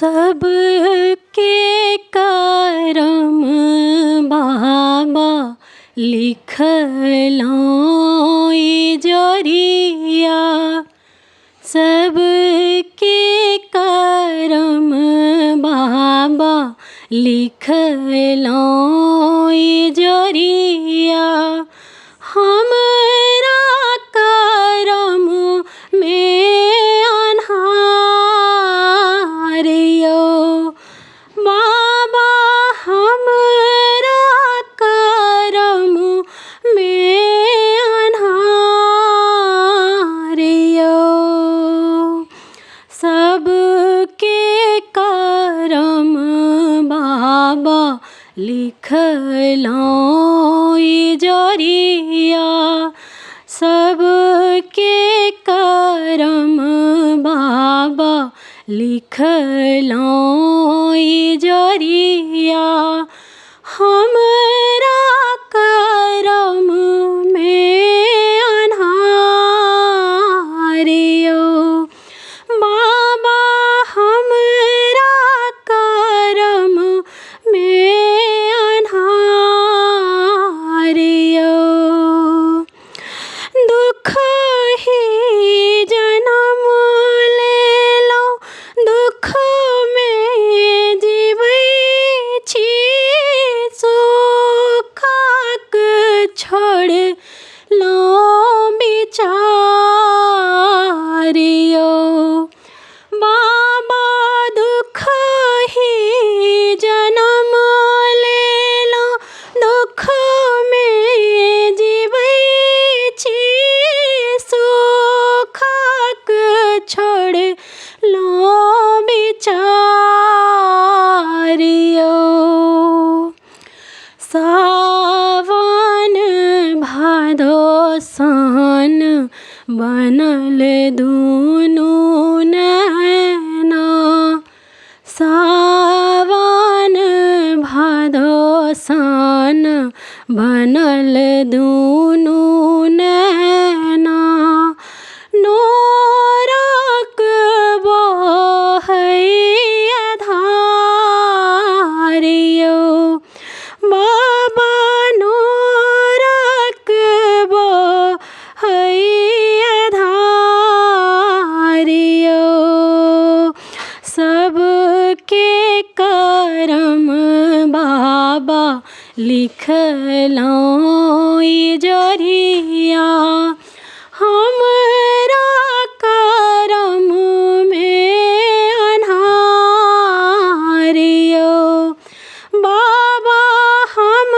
सबके करम बाबा लिखलौं जरिया। सबके करम बाबा लिखलौं जरिया। हमरा करम में अन्हारियो बाबा, हमरा करम में अन्हारियो। सबके करम बाबा लिखलौं जरिया। सबके करम बाबा लिखलौं जरिया। हमरा करम में अन्हारियो बाबा, हमरा करम में अन्हारियो। दुख ही जन्म लेलौं, दुख में जीवै छी। सुखक छोड़लौं विचारियो बाबा। दुख ही जन्म लेलौं, दुख में जीवै छी। सुखक छोड़लौं विचारियो। सावन भादो सन बनल दुनू नैना। सावन भादो सन बनल दुनू नैना। नोरक बहैया धारियो बाबा, नोरक बहैया धारियो। सबके करम बाबा लिखलौं जरिया। हमरा करम में अन्हारियो बाबा, हम